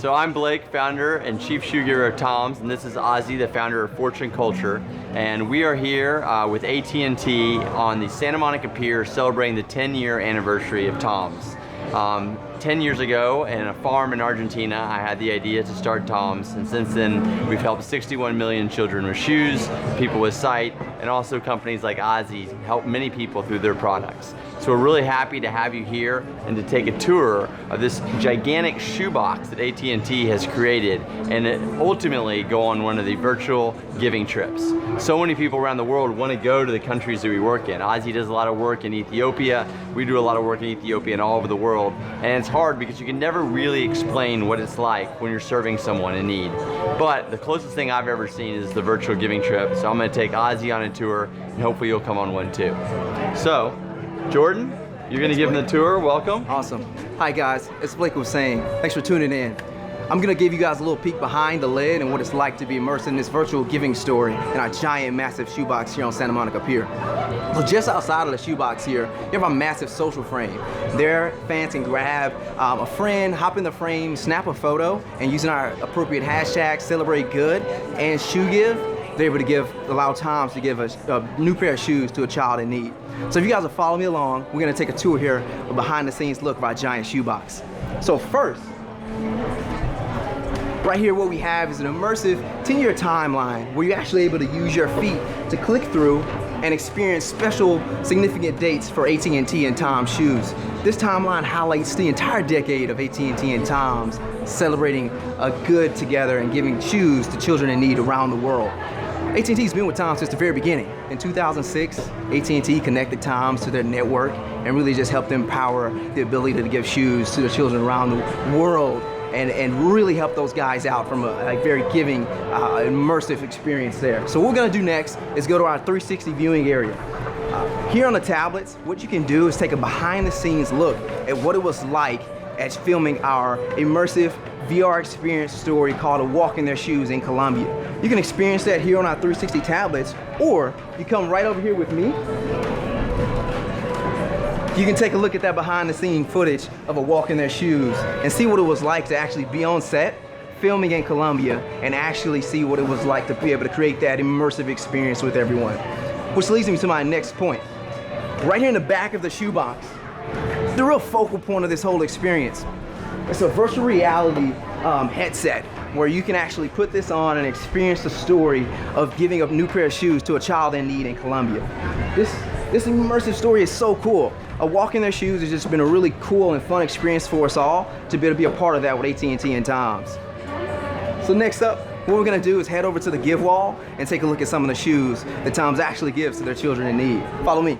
So I'm Blake, founder and chief shoe giver of TOMS, and this is Ozzy, the founder of Fortune Culture. And we are here with AT&T on the Santa Monica Pier celebrating the 10-year anniversary of TOMS. 10 years ago, in a farm in Argentina, I had the idea to start TOMS, and since then we've helped 61 million children with shoes, people with sight, and also companies like Ozzy help many people through their products. So we're really happy to have you here and to take a tour of this gigantic shoebox that AT&T has created, and ultimately go on one of the virtual giving trips. So many people around the world want to go to the countries that we work in. Ozzy does a lot of work in Ethiopia, we do a lot of work in Ethiopia and all over the world, and it's hard because you can never really explain what it's like when you're serving someone in need. But the closest thing I've ever seen is the virtual giving trip, so I'm going to take Ozzy on a tour, and hopefully you'll come on one too. So, Jordan, you're going to give him the tour. Welcome. Awesome. Hi guys, as Blake was saying, thanks for tuning in. I'm going to give you guys a little peek behind the lid and what it's like to be immersed in this virtual giving story in our giant, massive shoebox here on Santa Monica Pier. So just outside of the shoebox here, you have a massive social frame. There, fans can grab a friend, hop in the frame, snap a photo, and using our appropriate hashtag, celebrate good, and shoe give, they're able to allow TOMS to give a new pair of shoes to a child in need. So if you guys will follow me along, we're going to take a tour here, a behind the scenes look of our giant shoebox. So first, right here what we have is an immersive 10-year timeline where you're actually able to use your feet to click through and experience special significant dates for AT&T and TOMS shoes. This timeline highlights the entire decade of AT&T and TOMS celebrating a good together and giving shoes to children in need around the world. AT&T's been with TOMS since the very beginning. In 2006, AT&T connected TOMS to their network and really just helped empower the ability to give shoes to the children around the world and really help those guys out from a very giving, immersive experience there. So what we're gonna do next is go to our 360 viewing area. Here on the tablets, what you can do is take a behind the scenes look at what it was like at filming our immersive VR experience story called A Walk in Their Shoes in Colombia. You can experience that here on our 360 tablets, or you come right over here with me. You can take a look at that behind the scene footage of A Walk in Their Shoes and see what it was like to actually be on set, filming in Colombia, and actually see what it was like to be able to create that immersive experience with everyone. Which leads me to my next point. Right here in the back of the shoebox, the real focal point of this whole experience. It's a virtual reality headset where you can actually put this on and experience the story of giving a new pair of shoes to a child in need in Colombia. This immersive story is so cool. A Walk in Their Shoes has just been a really cool and fun experience for us all to be able to be a part of that with AT&T and TOMS. So next up, what we're gonna do is head over to the give wall and take a look at some of the shoes that TOMS actually gives to their children in need. Follow me.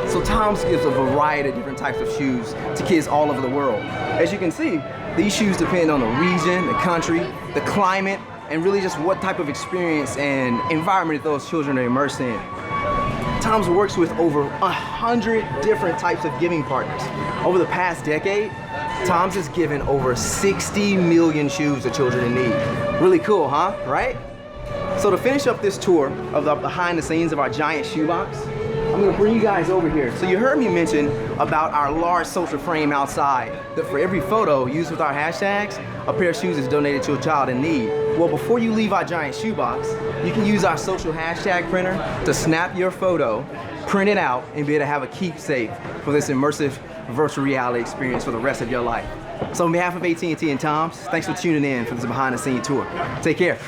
So TOMS gives a variety of different types of shoes to kids all over the world. As you can see, these shoes depend on the region, the country, the climate, and really just what type of experience and environment those children are immersed in. TOMS works with over 100 different types of giving partners. Over the past decade, TOMS has given over 60 million shoes to children in need. Really cool, huh? Right? So to finish up this tour of the behind the scenes of our giant shoebox, I'm gonna bring you guys over here. So you heard me mention about our large social frame outside, that for every photo used with our hashtags, a pair of shoes is donated to a child in need. Well, before you leave our giant shoebox, you can use our social hashtag printer to snap your photo, print it out, and be able to have a keepsake for this immersive virtual reality experience for the rest of your life. So on behalf of AT&T and TOMS, thanks for tuning in for this behind the scene tour. Take care.